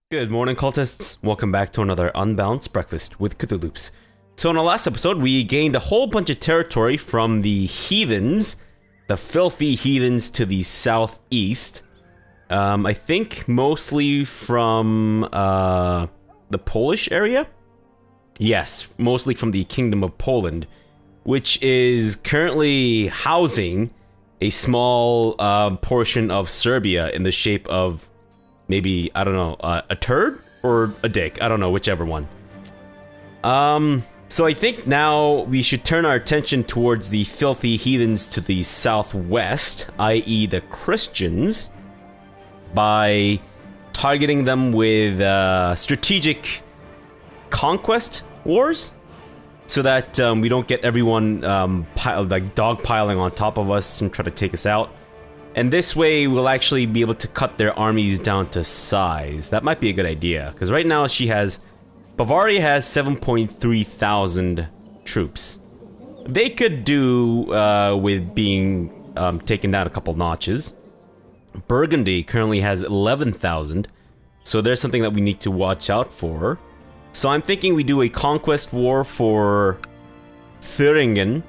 Good morning, cultists. Welcome back to another Unbalanced Breakfast with Cthulhu's. So in our last episode, we gained a whole bunch of territory from the heathens, the filthy heathens to the southeast. I think mostly from the Polish area? Yes, mostly from the Kingdom of Poland, which is currently housing a small portion of Serbia in the shape of maybe, I don't know, a turd or a dick. I don't know, whichever one. So I think now we should turn our attention towards the filthy heathens to the southwest, i.e. the Christians, by targeting them with strategic conquest wars, so that we don't get everyone dogpiling on top of us and try to take us out. And this way, we'll actually be able to cut their armies down to size. That might be a good idea, because right now Bavaria has 7.3 thousand troops. They could do with being taken down a couple notches. Burgundy currently has 11,000, so there's something that we need to watch out for. So I'm thinking we do a conquest war for Thuringen,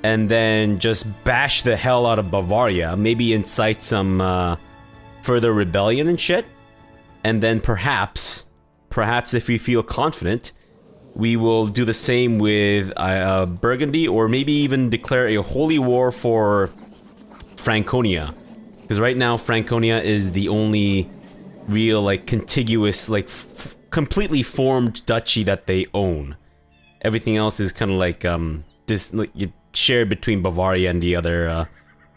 and then just bash the hell out of Bavaria, maybe incite some further rebellion and shit. And then perhaps if we feel confident, we will do the same with Burgundy, or maybe even declare a holy war for Franconia. Because right now, Franconia is the only real, contiguous, completely formed duchy that they own. Everything else is kind of shared between Bavaria and the other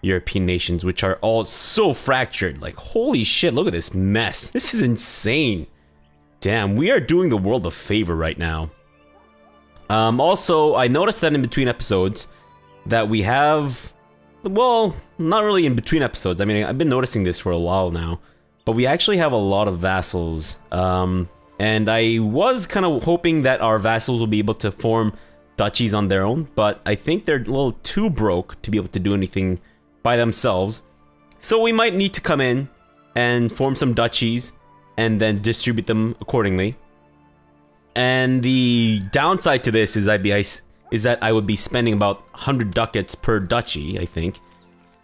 European nations, which are all so fractured. Holy shit, look at this mess. This is insane. Damn, we are doing the world a favor right now. Also, I noticed that in between episodes that we have... Well, not really in between episodes. I mean, I've been noticing this for a while now. But we actually have a lot of vassals. And I was kind of hoping that our vassals will be able to form duchies on their own, but I think they're a little too broke to be able to do anything by themselves. So we might need to come in and form some duchies and then distribute them accordingly. And the downside to this is that I would be spending about 100 ducats per duchy, I think.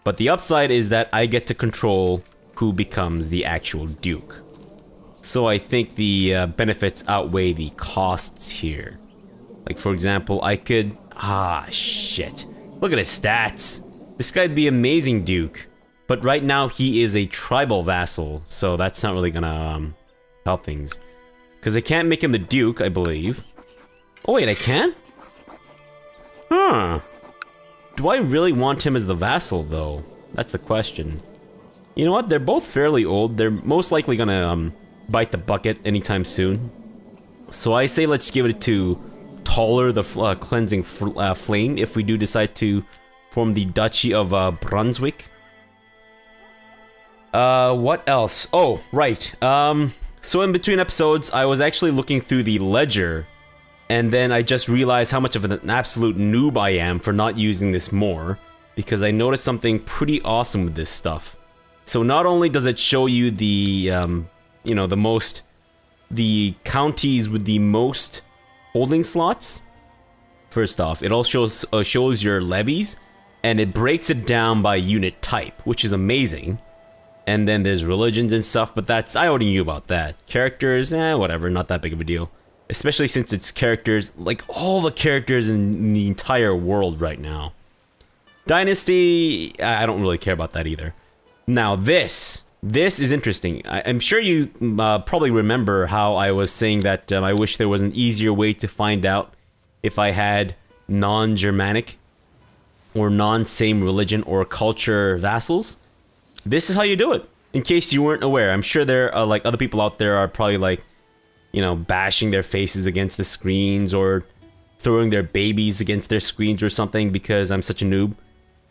But the upside is that I get to control who becomes the actual duke. So I think the benefits outweigh the costs here. For example, I could... shit. Look at his stats. This guy'd be amazing duke. But right now, he is a tribal vassal, so that's not really gonna help things. Because I can't make him the duke, I believe. Oh wait, I can? Huh. Do I really want him as the vassal, though? That's the question. You know what? They're both fairly old. They're most likely gonna bite the bucket anytime soon. So I say let's give it to Taller, the cleansing flame, if we do decide to form the Duchy of Brunswick. What else? Oh, right. So in between episodes, I was actually looking through the ledger, and then I just realized how much of an absolute noob I am for not using this more, because I noticed something pretty awesome with this stuff. So not only does it show you the, the counties with the most holding slots. First off, it also shows your levies, and it breaks it down by unit type, which is amazing. And then there's religions and stuff, but I already knew about that. Characters, whatever, not that big of a deal. Especially since it's characters, all the characters in the entire world right now. Dynasty, I don't really care about that either. Now this is interesting. I'm sure you probably remember how I was saying that I wish there was an easier way to find out if I had non-Germanic or non-same religion or culture vassals. This is how you do it, in case you weren't aware. I'm sure there are other people out there are probably bashing their faces against the screens or throwing their babies against their screens or something because I'm such a noob.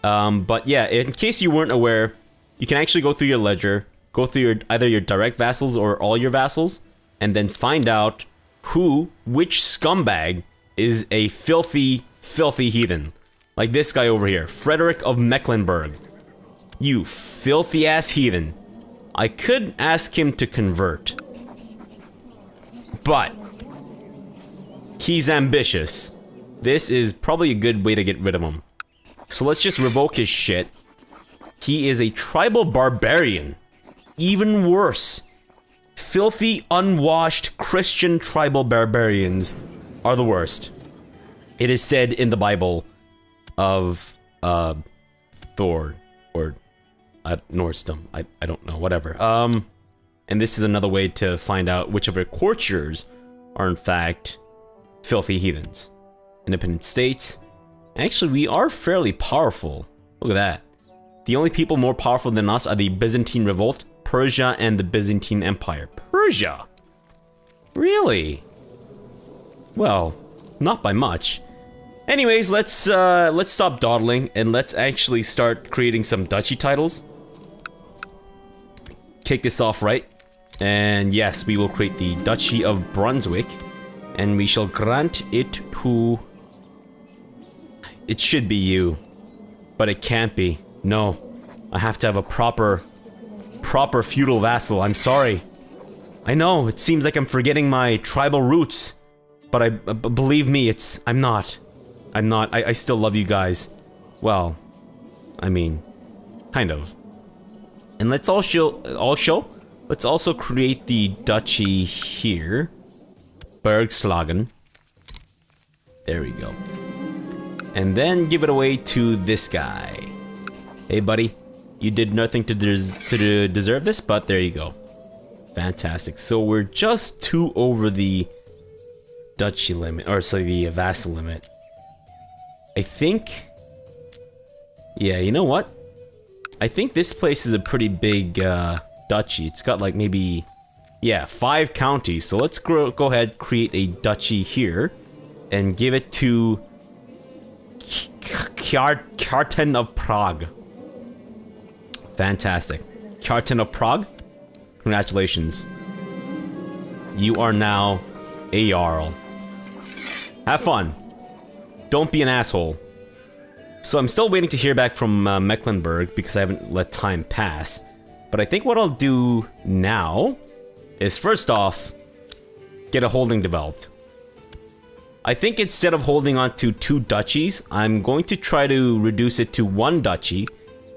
But yeah, in case you weren't aware, you can actually go through your ledger, go through either your direct vassals or all your vassals, and then find out which scumbag is a filthy, filthy heathen. Like this guy over here, Frederick of Mecklenburg. You filthy ass heathen. I could ask him to convert. But he's ambitious. This is probably a good way to get rid of him. So let's just revoke his shit. He is a tribal barbarian. Even worse. Filthy, unwashed Christian tribal barbarians are the worst. It is said in the Bible of Thor or Norsedom. I don't know, whatever. And this is another way to find out which of our courtiers are in fact filthy heathens. Independent states. Actually, we are fairly powerful. Look at that. The only people more powerful than us are the Byzantine Revolt, Persia, and the Byzantine Empire. Persia? Really? Well, not by much. Anyways, let's stop dawdling and let's actually start creating some duchy titles. Kick this off right. And yes, we will create the Duchy of Brunswick. And we shall grant it to... It should be you. But it can't be. No. I have to have a proper feudal vassal. I'm sorry. I know, it seems like I'm forgetting my tribal roots. But believe me, I'm not. I still love you guys. Well, I mean, kind of. And let's let's also create the duchy here. Bergslagen. There we go. And then give it away to this guy. Hey, buddy. You did nothing to deserve this, but there you go. Fantastic. So we're just 2 over the duchy limit, or sorry, the vassal limit. I think... Yeah, you know what? I think this place is a pretty big duchy. It's got like maybe... Yeah, 5 counties. So let's go ahead, create a duchy here. And give it to... Kjartan of Prague. Fantastic. Kjartan of Prague? Congratulations. You are now a Jarl. Have fun. Don't be an asshole. So I'm still waiting to hear back from Mecklenburg because I haven't let time pass. But I think what I'll do now is first off, get a holding developed. I think instead of holding on to 2 duchies, I'm going to try to reduce it to 1 duchy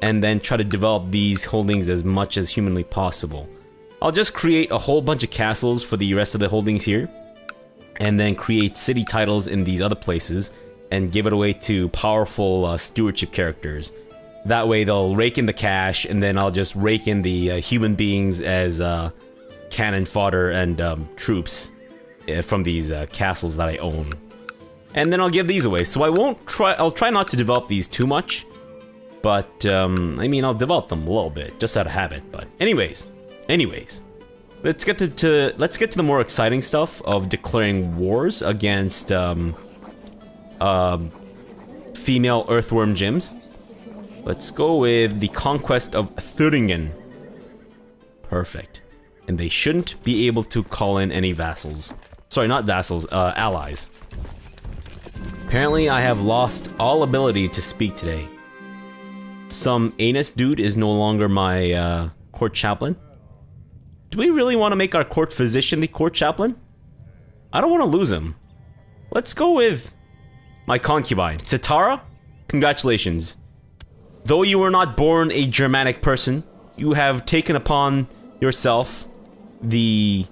and then try to develop these holdings as much as humanly possible. I'll just create a whole bunch of castles for the rest of the holdings here and then create city titles in these other places and give it away to powerful stewardship characters. That way they'll rake in the cash and then I'll just rake in the human beings as cannon fodder and troops from these castles that I own. And then I'll give these away. So I'll try not to develop these too much. But, I mean, I'll develop them a little bit, just out of habit. But anyways. Let's get to the more exciting stuff of declaring wars against female earthworm gyms. Let's go with the conquest of Thuringen. Perfect. And they shouldn't be able to call in any vassals. Sorry, not vassals, allies. Apparently, I have lost all ability to speak today. Some anus dude is no longer my court chaplain. Do we really want to make our court physician the court chaplain? I don't want to lose him. Let's go with my concubine, Sitara. Congratulations. Though you were not born a Germanic person, you have taken upon yourself the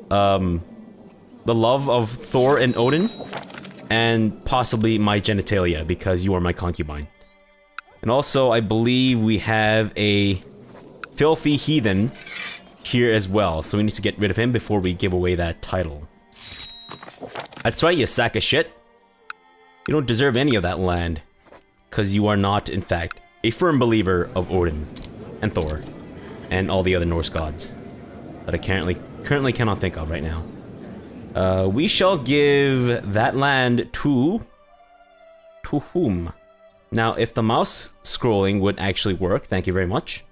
love of Thor and Odin, and possibly my genitalia, because you are my concubine. And also, I believe we have a filthy heathen here as well, so we need to get rid of him before we give away that title. That's right, you sack of shit. You don't deserve any of that land, because you are not, in fact, a firm believer of Odin and Thor and all the other Norse gods that I currently cannot think of right now. We shall give that land to whom? Now, if the mouse scrolling would actually work, thank you very much.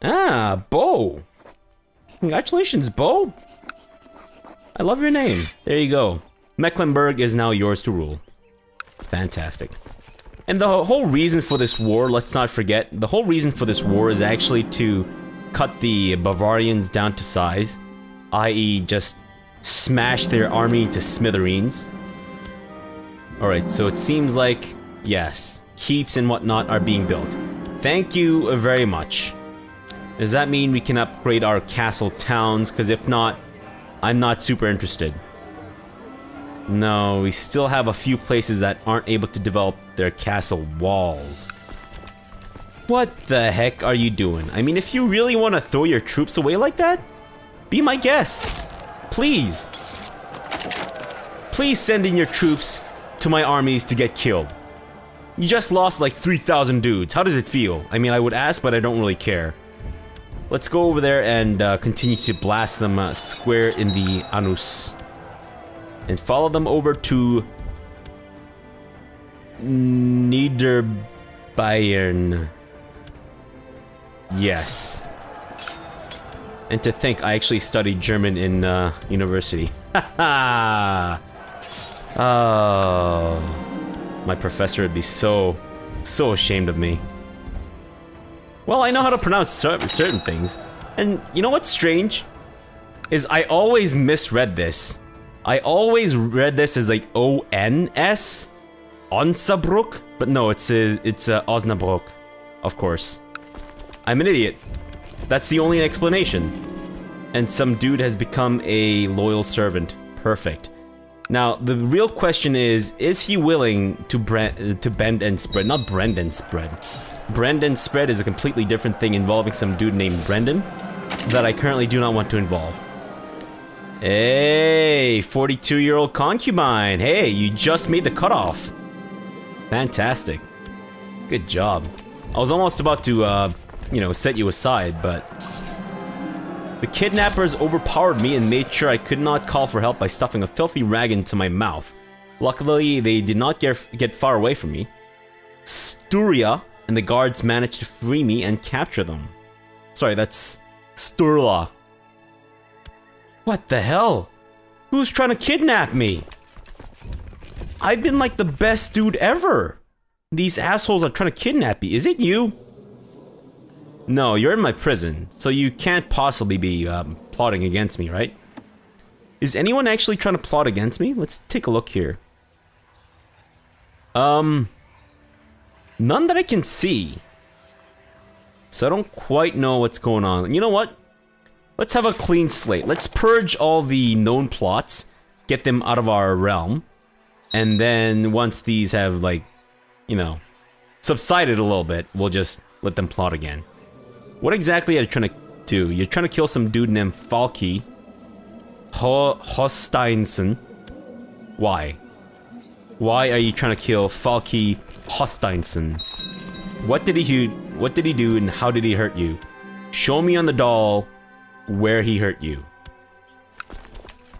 Ah, Bo. Congratulations, Bo. I love your name. There you go. Mecklenburg is now yours to rule. Fantastic. And the whole reason for this war, let's not forget, the whole reason for this war is actually to cut the Bavarians down to size, i.e. just smash their army into smithereens. Alright, so it seems like, yes, keeps and whatnot are being built. Thank you very much. Does that mean we can upgrade our castle towns? Because if not, I'm not super interested. No, we still have a few places that aren't able to develop their castle walls. What the heck are you doing? I mean, if you really want to throw your troops away like that, be my guest. Please. Please send in your troops to my armies to get killed. You just lost like 3,000 dudes. How does it feel? I mean, I would ask, but I don't really care. Let's go over there and continue to blast them square in the anus. And follow them over to Niederbayern. Yes. And to think I actually studied German in university. Haha. Oh. My professor would be so ashamed of me. Well, I know how to pronounce certain things. And you know what's strange? Is I always misread this. I always read this as like O-N-S? Osnabrück? But no, it's Osnabrück. Of course. I'm an idiot. That's the only explanation. And some dude has become a loyal servant. Perfect. Now, the real question is he willing to bend and spread? Not bend and spread. Bend and spread is a completely different thing involving some dude named Brendan that I currently do not want to involve. Hey, 42-year-old concubine. Hey, you just made the cutoff. Fantastic. Good job. I was almost about to, you know, set you aside, but the kidnappers overpowered me and made sure I could not call for help by stuffing a filthy rag into my mouth. Luckily, they did not get far away from me. Sturia and the guards managed to free me and capture them. Sorry, that's Sturla. What the hell? Who's trying to kidnap me? I've been like the best dude ever. These assholes are trying to kidnap me. Is it you? No, you're in my prison, so you can't possibly be plotting against me, right? Is anyone actually trying to plot against me? Let's take a look here. None that I can see. So I don't quite know what's going on. You know what? Let's have a clean slate. Let's purge all the known plots, get them out of our realm, and then once these have, like, you know, subsided a little bit, we'll just let them plot again. What exactly are you trying to do? You're trying to kill some dude named Falki Hosteinsen. Why? Why are you trying to kill Falki Hosteinsen? What did he do? What did he do, and how did he hurt you? Show me on the doll where he hurt you.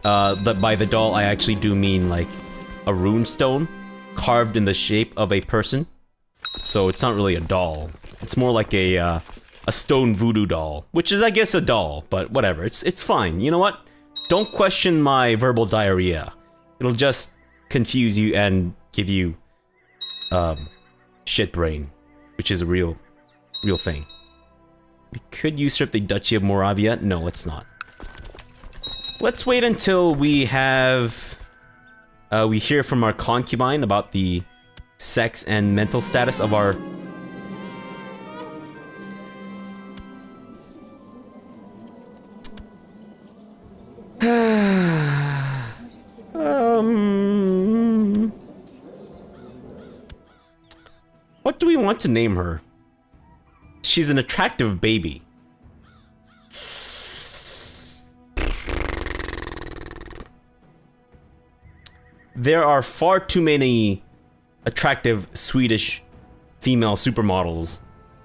But by the doll, I actually do mean like a rune stone carved in the shape of a person. So it's not really a doll. It's more like a stone voodoo doll, which is, I guess, a doll, but whatever. It's fine. You know what? Don't question my verbal diarrhea. It'll just confuse you and give you shit brain, which is a real thing. We could usurp the Duchy of Moravia. No, let's not. Let's wait until we have we hear from our concubine about the sex and mental status of our what do we want to name her? She's an attractive baby. There are far too many attractive Swedish female supermodels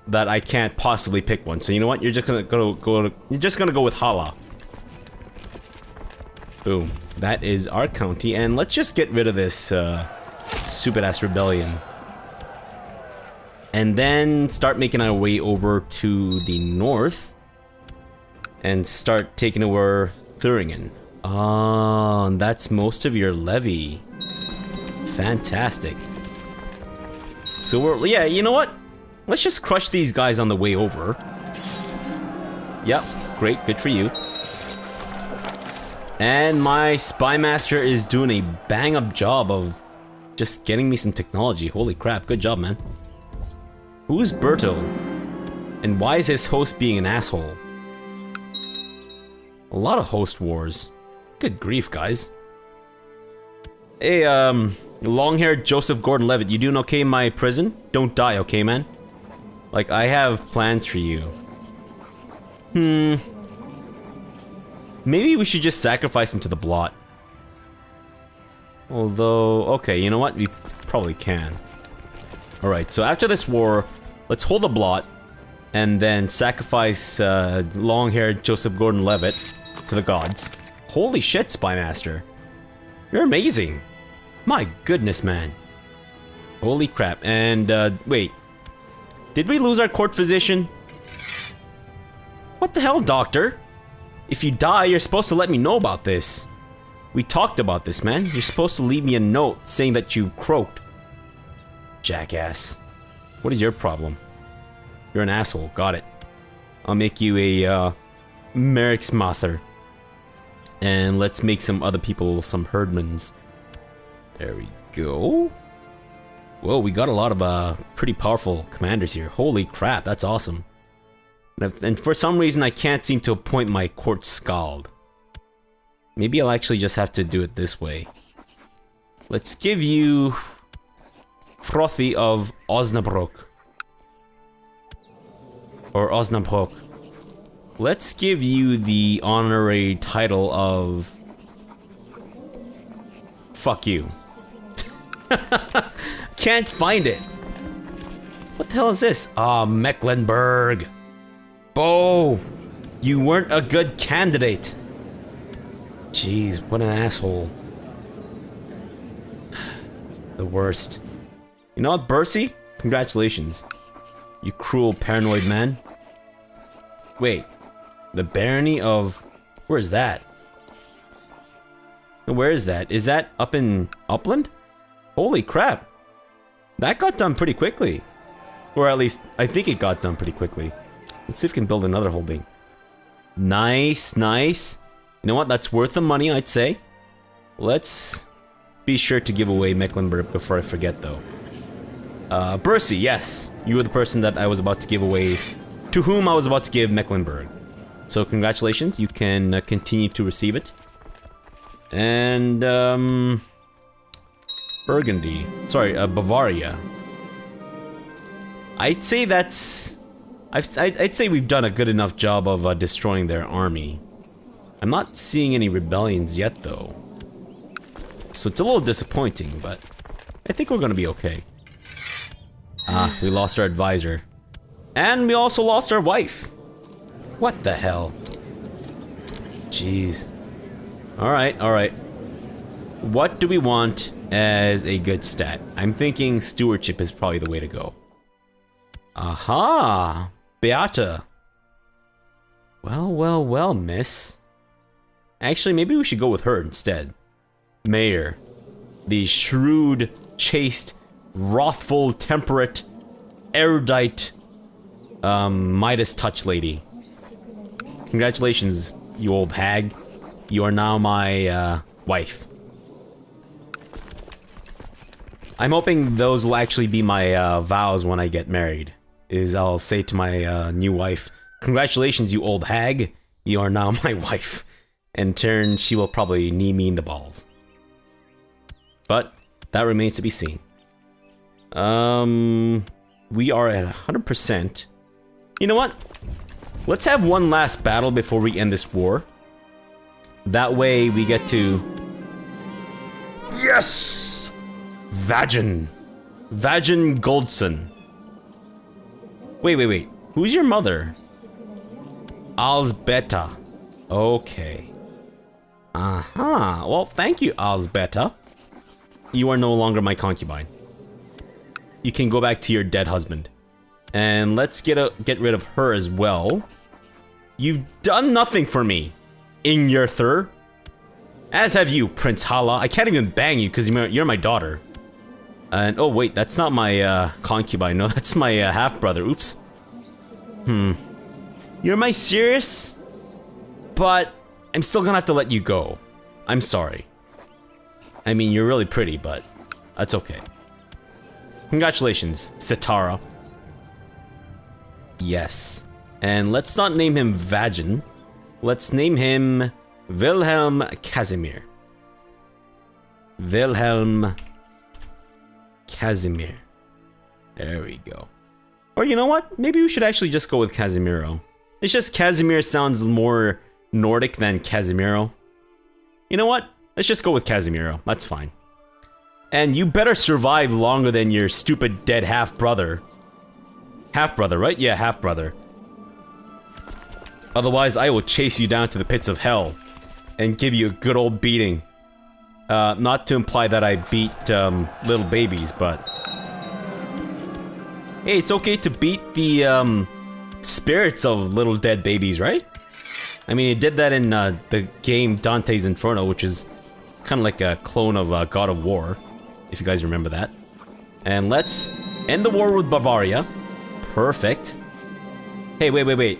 that I can't possibly pick one. So you know what? You're just gonna go with Hala. Boom. That is our county, and let's just get rid of this stupid ass rebellion. And then start making our way over to the north and start taking over Thuringen. Ah, that's most of your levy. Fantastic. So we're, yeah, you know what? Let's just crush these guys on the way over. Yep, great, good for you. And my spy master is doing a bang-up job of just getting me some technology. Holy crap, good job, man. Who's Berto? And why is his host being an asshole? A lot of host wars. Good grief, guys. Hey, long-haired Joseph Gordon-Levitt, you doing okay in my prison? Don't die, okay, man? Like, I have plans for you. Maybe we should just sacrifice him to the blot. Although, okay, you know what? We probably can. Alright, so after this war, let's hold the blot, and then sacrifice long-haired Joseph Gordon-Levitt to the gods. Holy shit, Spy Master. You're amazing. My goodness, man. Holy crap. And, wait. Did we lose our court physician? What the hell, doctor? If you die, you're supposed to let me know about this. We talked about this, man. You're supposed to leave me a note saying that you croaked. Jackass. What is your problem? You're an asshole. Got it. I'll make you a, Merricksmather. And let's make some other people some herdmans. There we go. Whoa, we got a lot of, pretty powerful commanders here. Holy crap, that's awesome. And for some reason, I can't seem to appoint my court scald. Maybe I'll actually just have to do it this way. Let's give you Frothy of Osnabrück. Or Osnabrück. Let's give you the honorary title of... Fuck you. Can't find it. What the hell is this? Ah, Mecklenburg. Bo! You weren't a good candidate. Jeez, what an asshole. The worst. You know what, Bercy? Congratulations. You cruel, paranoid man. Wait. The barony of... Where is that? Where is that? Is that up in Upland? Holy crap. That got done pretty quickly. Or at least, I think it got done pretty quickly. Let's see if we can build another holding. Nice, nice. You know what? That's worth the money, I'd say. Let's be sure to give away Mecklenburg before I forget, though. Bercy, yes. You were the person that I was about to give away, to whom I was about to give Mecklenburg. So congratulations, you can continue to receive it. And, Burgundy. Sorry, Bavaria. I'd say that's... I'd say we've done a good enough job of destroying their army. I'm not seeing any rebellions yet, though. So it's a little disappointing, but I think we're gonna be okay. Ah, we lost our advisor. And we also lost our wife. What the hell? Jeez. Alright, alright. What do we want as a good stat? I'm thinking stewardship is probably the way to go. Aha! Beata. Well, well, well, miss. Actually, maybe we should go with her instead. Mayor. The shrewd, chaste, wrathful, temperate, erudite, Midas touch lady. Congratulations, you old hag. You are now my, wife. I'm hoping those will actually be my, vows when I get married. I'll say to my, new wife, congratulations, you old hag. You are now my wife. In turn, she will probably knee me in the balls. But, that remains to be seen. We are at 100%. You know what? Let's have one last battle before we end this war. That way we get to... Yes! Vagin. Vagin Goldson. Wait. Who's your mother? Alsbeta. Okay. Uh-huh. Well, thank you, Alsbeta. You are no longer my concubine. You can go back to your dead husband. And let's get rid of her as well. You've done nothing for me, Ingerthur. As have you, Prince Hala. I can't even bang you because you're my daughter. And oh wait, that's not my concubine. No, that's my half-brother. Oops. You're my serious? But I'm still gonna have to let you go. I'm sorry. I mean, you're really pretty, but that's okay. Congratulations, Sitara. Yes. And let's not name him Vagin. Let's name him Wilhelm Casimir. Wilhelm Casimir. There we go. Or you know what? Maybe we should actually just go with Casimiro. It's just Casimir sounds more Nordic than Casimiro. You know what? Let's just go with Casimiro. That's fine. And you better survive longer than your stupid dead half-brother. Half-brother, right? Yeah, half-brother. Otherwise, I will chase you down to the pits of hell and give you a good old beating. Not to imply that I beat little babies, but... Hey, it's okay to beat the spirits of little dead babies, right? I mean, he did that in the game Dante's Inferno, which is kind of like a clone of God of War, if you guys remember that. And let's end the war with Bavaria. Perfect. Hey, wait.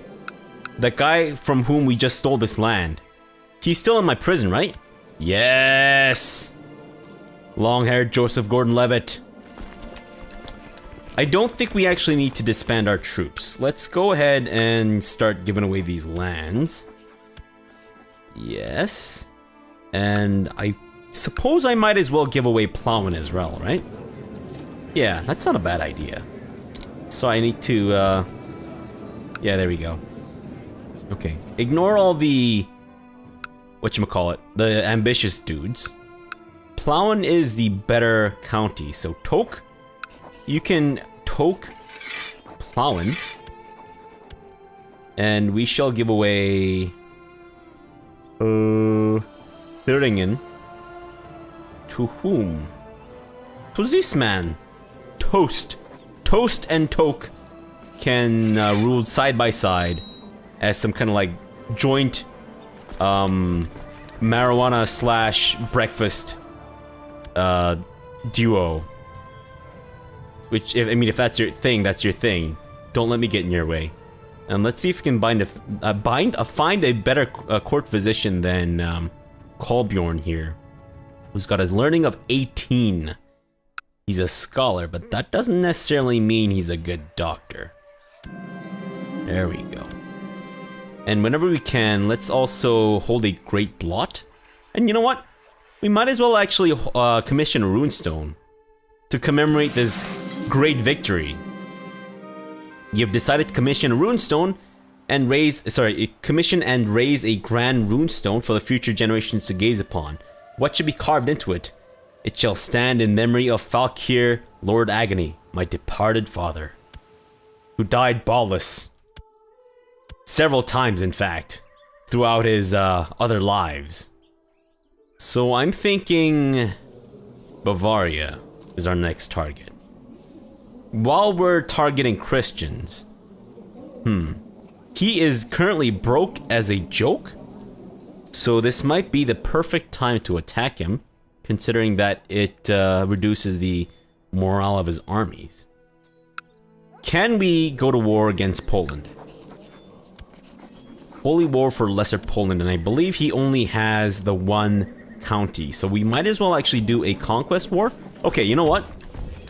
That guy from whom we just stole this land, he's still in my prison, right? Yes! Long-haired Joseph Gordon-Levitt. I don't think we actually need to disband our troops. Let's go ahead and start giving away these lands. Yes. And I suppose I might as well give away Plowin as well, right? Yeah, that's not a bad idea. So I need to, yeah, there we go. Okay, ignore all the, whatchamacallit, the ambitious dudes. Plowin is the better county, so Tok, you can Tok Plowin. And we shall give away, Thuringen. To whom? To this man. Toast. Toast and Tok can rule side by side as some kind of like joint marijuana slash breakfast duo. Which, if that's your thing, that's your thing. Don't let me get in your way. And let's see if we can find a better court physician than Kolbjorn here, who's got a learning of 18. He's a scholar, but that doesn't necessarily mean he's a good doctor. There we go. And whenever we can, let's also hold a great blot. And you know what? We might as well actually commission a runestone to commemorate this great victory. You've decided to commission a runestone and commission and raise a grand runestone for the future generations to gaze upon. What should be carved into it? It shall stand in memory of Falkir, Lord Agony, my departed father, who died ballless. Several times, in fact, throughout his other lives. So I'm thinking Bavaria is our next target. While we're targeting Christians, he is currently broke as a joke, so this might be the perfect time to attack him, considering that it reduces the morale of his armies. Can we go to war against Poland? Holy War for Lesser Poland, and I believe he only has the one county, so we might as well actually do a conquest war. Okay, you know what?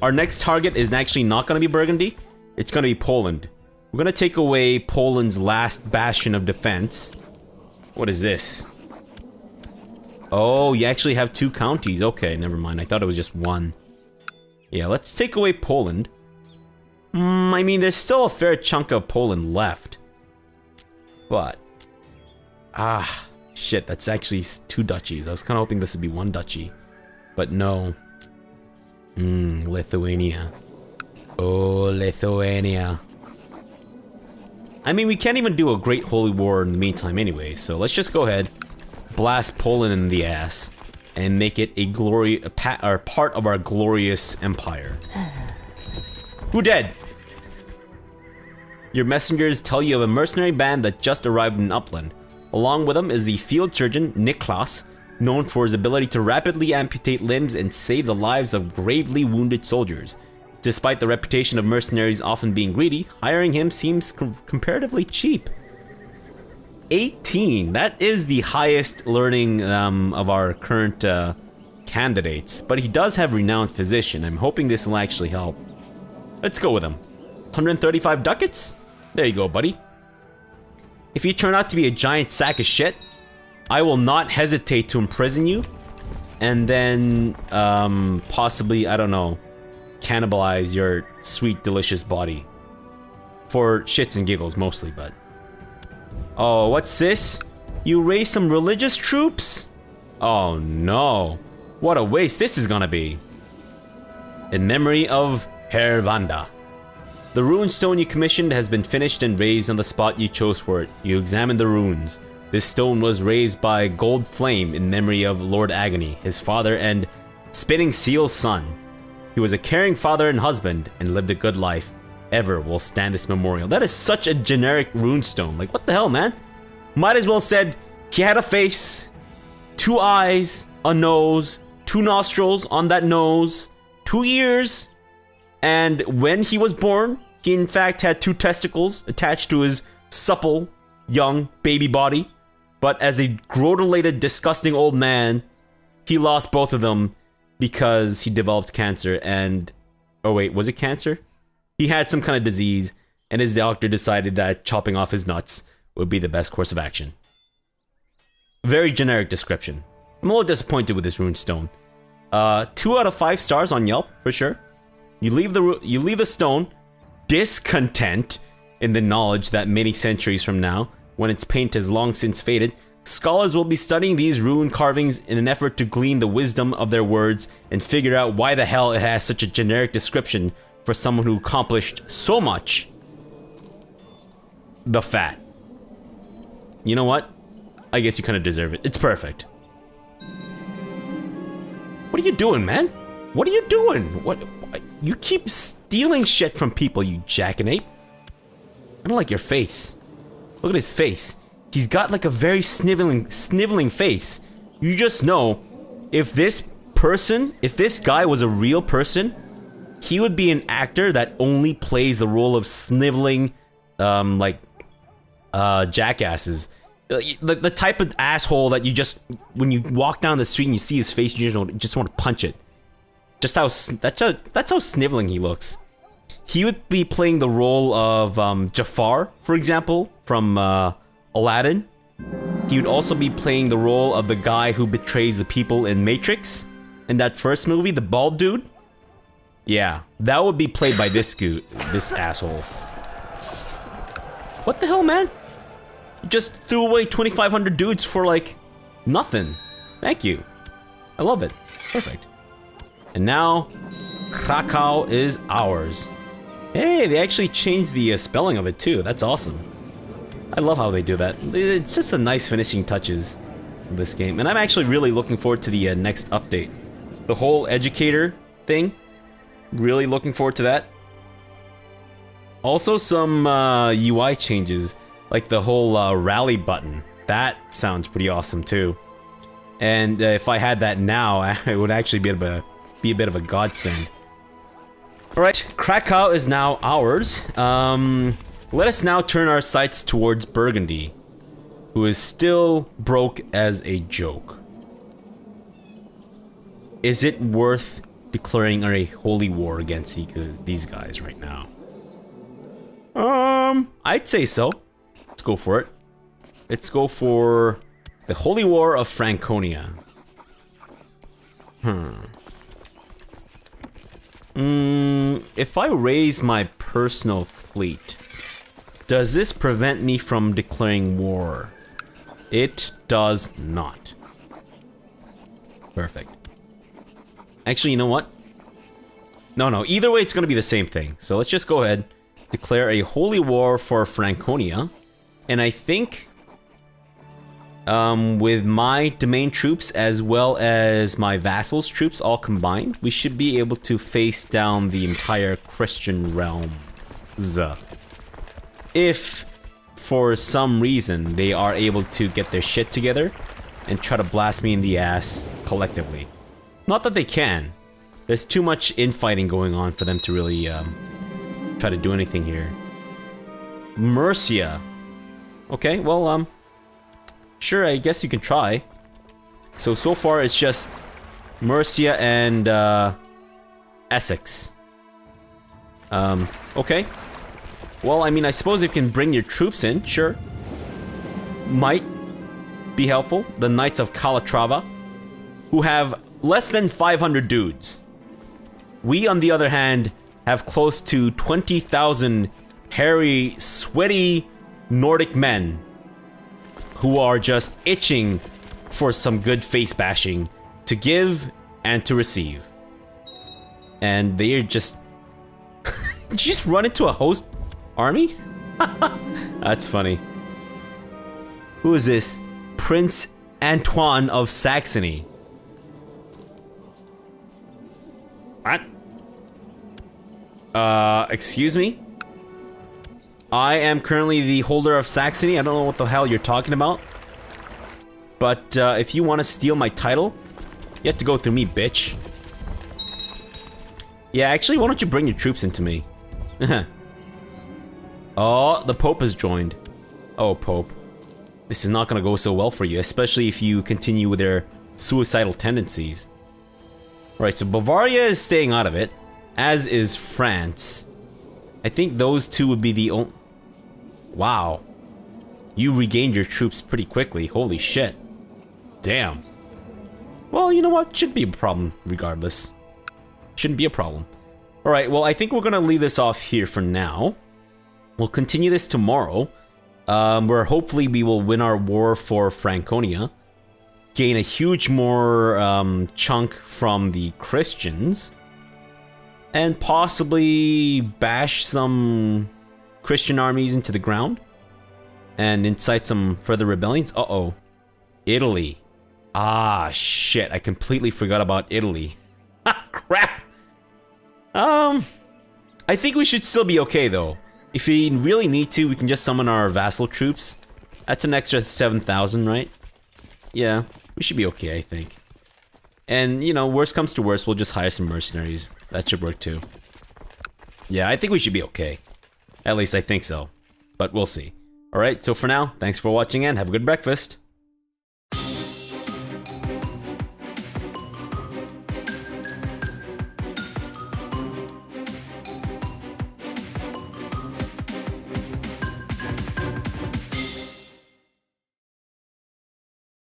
Our next target is actually not going to be Burgundy, it's going to be Poland. We're going to take away Poland's last bastion of defense. What is this? Oh, you actually have two counties. Okay, never mind. I thought it was just one. Yeah, let's take away Poland. I mean, there's still a fair chunk of Poland left. But... shit, that's actually two duchies. I was kind of hoping this would be one duchy. But no. Lithuania. Oh, Lithuania. I mean, we can't even do a great holy war in the meantime anyway, so let's just go ahead, blast Poland in the ass, and make it a part of our glorious empire. Who dead? Your messengers tell you of a mercenary band that just arrived in Upland. Along with them is the field surgeon Niklas, known for his ability to rapidly amputate limbs and save the lives of gravely wounded soldiers. Despite the reputation of mercenaries often being greedy, hiring him seems comparatively cheap. 18. That is the highest learning of our current candidates. But he does have renowned physician. I'm hoping this will actually help. Let's go with him. 135 ducats? There you go, buddy. If you turn out to be a giant sack of shit, I will not hesitate to imprison you. And then, possibly, I don't know, cannibalize your sweet, delicious body. For shits and giggles, mostly, but... Oh, what's this? You raise some religious troops? Oh, no. What a waste this is gonna be. In memory of Herr Vanda. The rune stone you commissioned has been finished and raised on the spot you chose for it. You examined the runes. This stone was raised by Gold Flame in memory of Lord Agony, his father and Spinning Seal's son. He was a caring father and husband and lived a good life. Ever will stand this memorial. That is such a generic rune stone. Like, what the hell, man? Might as well said he had a face, 2 eyes, a nose, 2 nostrils on that nose, 2 ears, and when he was born, he in fact had 2 testicles attached to his supple, young, baby body. But as a growth-related, disgusting old man, he lost both of them because he developed cancer and... Oh wait, was it cancer? He had some kind of disease, and his doctor decided that chopping off his nuts would be the best course of action. Very generic description. I'm a little disappointed with this runestone. 2 out of 5 stars on Yelp, for sure. You leave the stone discontent in the knowledge that many centuries from now, when its paint has long since faded, scholars will be studying these rune carvings in an effort to glean the wisdom of their words and figure out why the hell it has such a generic description for someone who accomplished so much. The fat. You know what? I guess you kind of deserve it. It's perfect. What are you doing, man? What are you doing? What? You keep stealing shit from people, you jackanape. I don't like your face. Look at his face. He's got like a very sniveling face. You just know, if this guy was a real person, he would be an actor that only plays the role of sniveling, jackasses. The type of asshole that you just, when you walk down the street and you see his face, you just want to punch it. That's how sniveling he looks. He would be playing the role of Jafar, for example, from Aladdin. He would also be playing the role of the guy who betrays the people in Matrix. In that first movie, the bald dude. Yeah, that would be played by this asshole. What the hell, man? You just threw away 2,500 dudes for, like, nothing. Thank you. I love it. Perfect. And now, Krakow is ours. Hey, they actually changed the spelling of it, too. That's awesome. I love how they do that. It's just a nice finishing touches of this game. And I'm actually really looking forward to the next update. The whole educator thing. Really looking forward to that. Also some UI changes, like the whole rally button. That sounds pretty awesome too. And if I had that now, it would actually be a bit of a godsend. Alright, Krakow is now ours. Let us now turn our sights towards Burgundy, who is still broke as a joke. Is it worth declaring a holy war against these guys right now? I'd say so. Let's go for it. Let's go for the Holy War of Franconia. If I raise my personal fleet, does this prevent me from declaring war? It does not. Perfect. Actually, you know what? No, either way it's gonna be the same thing. So let's just go ahead, declare a holy war for Franconia. And I think, with my domain troops as well as my vassals troops all combined, we should be able to face down the entire Christian realm. If, for some reason, they are able to get their shit together and try to blast me in the ass collectively. Not that they can. There's too much infighting going on for them to really try to do anything here. Mercia. Okay, well, Sure, I guess you can try. So far it's just Mercia and Essex. Okay. Well, I mean, I suppose you can bring your troops in, sure. Might be helpful. The Knights of Calatrava, who have less than 500 dudes. We, on the other hand, have close to 20,000 hairy, sweaty Nordic men who are just itching for some good face bashing to give and to receive. And they're just... Did you just run into a host army? That's funny. Who is this? Prince Antoine of Saxony. What? Excuse me? I am currently the holder of Saxony. I don't know what the hell you're talking about. But, if you want to steal my title, you have to go through me, bitch. Yeah, actually, why don't you bring your troops into me? Oh, the Pope has joined. Oh, Pope. This is not gonna go so well for you, especially if you continue with their suicidal tendencies. Right, so Bavaria is staying out of it, as is France. I think those two would be the only... Wow. You regained your troops pretty quickly, holy shit. Damn. Well, you know what? Shouldn't be a problem, regardless. Shouldn't be a problem. Alright, well, I think we're gonna leave this off here for now. We'll continue this tomorrow, where hopefully we will win our war for Franconia, gain a huge more chunk from the Christians, and possibly bash some Christian armies into the ground, and incite some further rebellions. Uh-oh. Italy. Ah, shit, I completely forgot about Italy. Crap! I think we should still be okay, though. If we really need to, we can just summon our vassal troops. That's an extra 7,000, right? Yeah, we should be okay, I think. And, you know, worst comes to worst, we'll just hire some mercenaries. That should work, too. Yeah, I think we should be okay. At least I think so. But we'll see. Alright, so for now, thanks for watching and have a good breakfast.